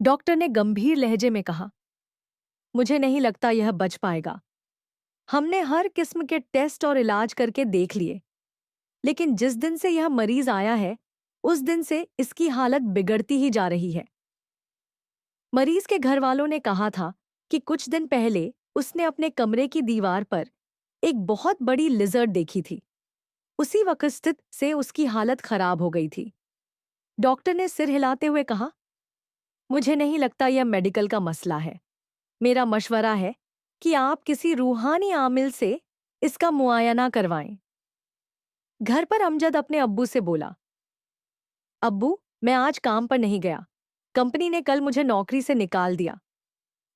Doctor ने गंभीर लहजे में कहा, मुझे नहीं लगता यह बच पाएगा। हमने हर किस्म के टेस्ट और इलाज करके देख लिए, लेकिन जिस दिन से यह मरीज आया है, उस दिन से इसकी हालत बिगड़ती ही जा रही है। मरीज के घर वालों ने कहा था कि कुछ दिन पहले उसने अपने कमरे की दीवार पर एक बहुत बड़ी लिजर्ड देखी थी। उसी वक्त स्थित से उसकी हालत खराब हो गई थी। डॉक्टर ने सिर हिलाते हुए कहा, मुझे नहीं लगता यह मेडिकल का मसला है। मेरा मशवरा है कि आप किसी रूहानी आमिल से इसका मुआयना करवाएं। घर पर अमजद अपने अब्बू से बोला, अब्बू, मैं आज काम पर नहीं गया। कंपनी ने कल मुझे नौकरी से निकाल दिया।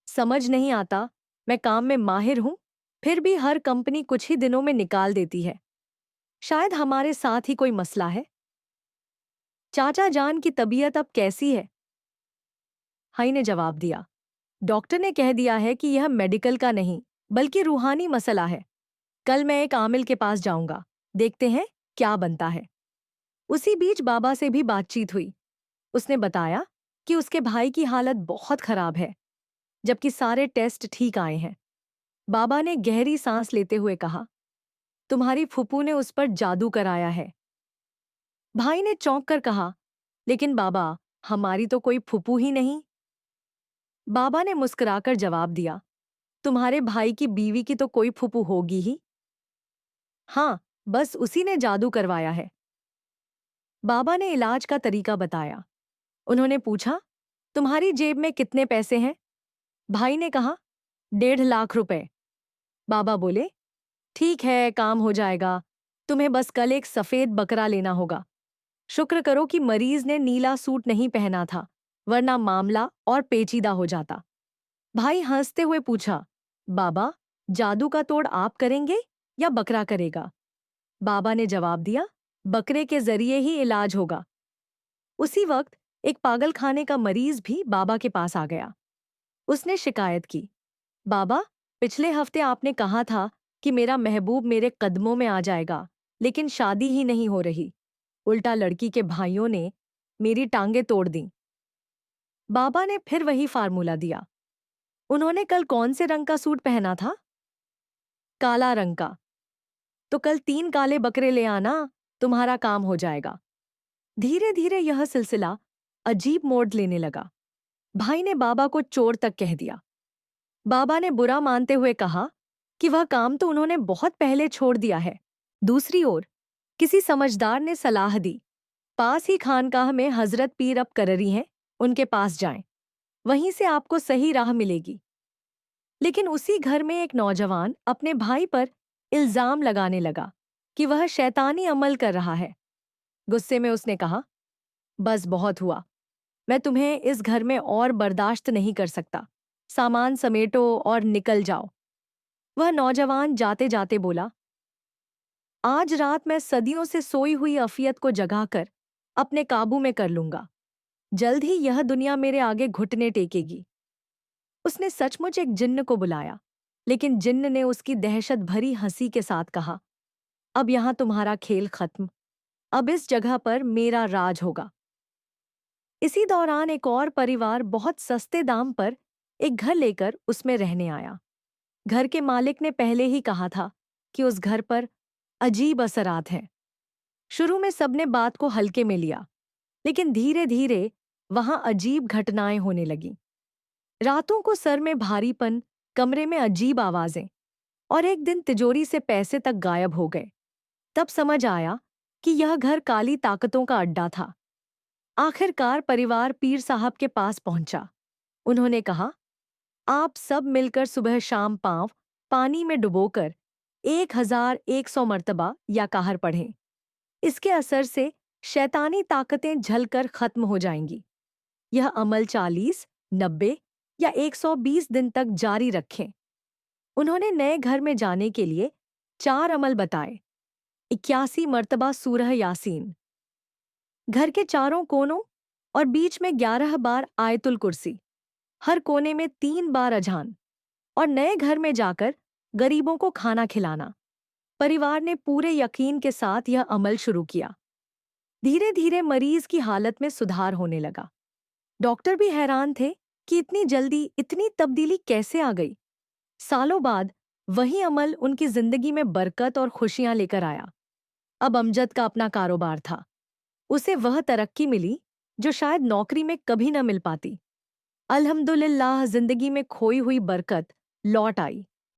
समझ नहीं आता, मैं काम में माहिर हूं, फिर भी हर कंपनी कुछ ही दिनों में निकाल देती है। शायद हमारे साथ ही कोई मसला है। चाचा जान की तबीयत अब कैसी है? हाई ने जवाब दिया, डॉक्टर ने कह दिया है कि यह मेडिकल का नहीं, बल्कि रूहानी मसला है। कल मैं एक आमिल के पास जाऊंगा, देखते हैं क्या बनता है। उसी बीच बाबा से भी बातचीत हुई। उसने बताया कि उसके भाई की हालत बहुत खराब है, जबकि सारे टेस्ट ठीक आए हैं। बाबा ने गहरी सांस लेते हुए कहा, तुम्हारी फूफू ने उस पर जादू कराया है। भाई ने चौंक कर कहा, लेकिन बाबा, हमारी तो कोई फूफू ही नहीं। बाबा ने मुस्कुराकर जवाब दिया, तुम्हारे भाई की बीवी की तो कोई फूफू होगी ही। हाँ, बस उसी ने जादू करवाया है। बाबा ने इलाज का तरीका बताया। उन्होंने पूछा, तुम्हारी जेब में कितने पैसे हैं? भाई ने कहा, 1.5 लाख रुपए। बाबा बोले, ठीक है, काम हो जाएगा। तुम्हें बस कल एक सफेद बकरा लेना होगा। शुक्र करो कि मरीज ने नीला सूट नहीं पहना था, वरना मामला और पेचीदा हो जाता। भाई हंसते हुए पूछा, बाबा, जादू का तोड़ आप करेंगे या बकरा करेगा? बाबा ने जवाब दिया, बकरे के जरिए ही इलाज होगा। उसी वक्त एक पागलखाने का मरीज भी बाबा के पास आ गया। उसने शिकायत की, बाबा, पिछले हफ्ते आपने कहा था कि मेरा महबूब मेरे कदमों में आ जाएगा, लेकिन शादी ही नहीं हो रही। उल्टा लड़की के भाइयों ने मेरी टांगें तोड़ दी। बाबा ने फिर वही फार्मूला दिया। उन्होंने कल कौन से रंग का सूट पहना था? काला रंग का। तो कल 3 काले बकरे ले आना, तुम्हारा काम हो जाएगा। धीरे धीरे यह सिलसिला अजीब मोड़ लेने लगा। भाई ने बाबा को चोर तक कह दिया। बाबा ने बुरा मानते हुए कहा कि वह काम तो उन्होंने बहुत पहले छोड़ दिया है। दूसरी ओर किसी समझदार ने सलाह दी, पास ही खानकाह में हजरत पीर अब कररी हैं, उनके पास जाएं, वहीं से आपको सही राह मिलेगी। लेकिन उसी घर में एक नौजवान अपने भाई पर इल्जाम लगाने लगा कि वह शैतानी अमल कर रहा है। गुस्से में उसने कहा, बस बहुत हुआ, मैं तुम्हें इस घर में और बर्दाश्त नहीं कर सकता। सामान समेटो और निकल जाओ। वह नौजवान जाते जाते बोला, आज रात मैं सदियों से सोई हुई अफियत को जगाकर अपने काबू में कर लूंगा। जल्द ही यह दुनिया मेरे आगे घुटने टेकेगी। उसने सचमुच एक जिन्न को बुलाया, लेकिन जिन्न ने उसकी दहशत भरी हंसी के साथ कहा, अब यहां तुम्हारा खेल खत्म। अब इस जगह पर मेरा राज होगा। इसी दौरान एक और परिवार बहुत सस्ते दाम पर एक घर लेकर उसमें रहने आया। घर के मालिक ने पहले ही कहा था कि उस घर पर अजीब असरात हैं। शुरू में सबने बात को हल्के में लिया, लेकिन धीरे धीरे वहां अजीब घटनाएं होने लगीं। रातों को सर में भारीपन, कमरे में अजीब आवाजें, और एक दिन तिजोरी से पैसे तक गायब हो गए। तब समझ आया कि यह घर काली ताकतों का अड्डा था। आखिरकार परिवार पीर साहब के पास पहुंचा। उन्होंने कहा, आप सब मिलकर सुबह शाम पांव पानी में डुबोकर 1100 मर्तबा या कहर पढ़ें। इसके असर से शैतानी ताकतें झलकर खत्म हो जाएंगी। यह अमल 40, 90 या 120 दिन तक जारी रखें। उन्होंने नए घर में जाने के लिए 4 अमल बताए। 81 मर्तबा सूरह यासीन, घर के चारों कोनों और बीच में 11 बार आयतुल कुर्सी, हर कोने में 3 बार अजान, और नए घर में जाकर गरीबों को खाना खिलाना। परिवार ने पूरे यकीन के साथ यह अमल शुरू किया। धीरे धीरे मरीज की हालत में सुधार होने लगा। डॉक्टर भी हैरान थे कि इतनी जल्दी इतनी तब्दीली कैसे आ गई। सालों बाद वही अमल उनकी जिंदगी में बरकत और खुशियां लेकर आया। अब अमजद का अपना कारोबार था। उसे वह तरक्की मिली जो शायद नौकरी में कभी न मिल पाती। अल्हम्दुलिल्लाह जिंदगी में खोई हुई बरकत लौट आई।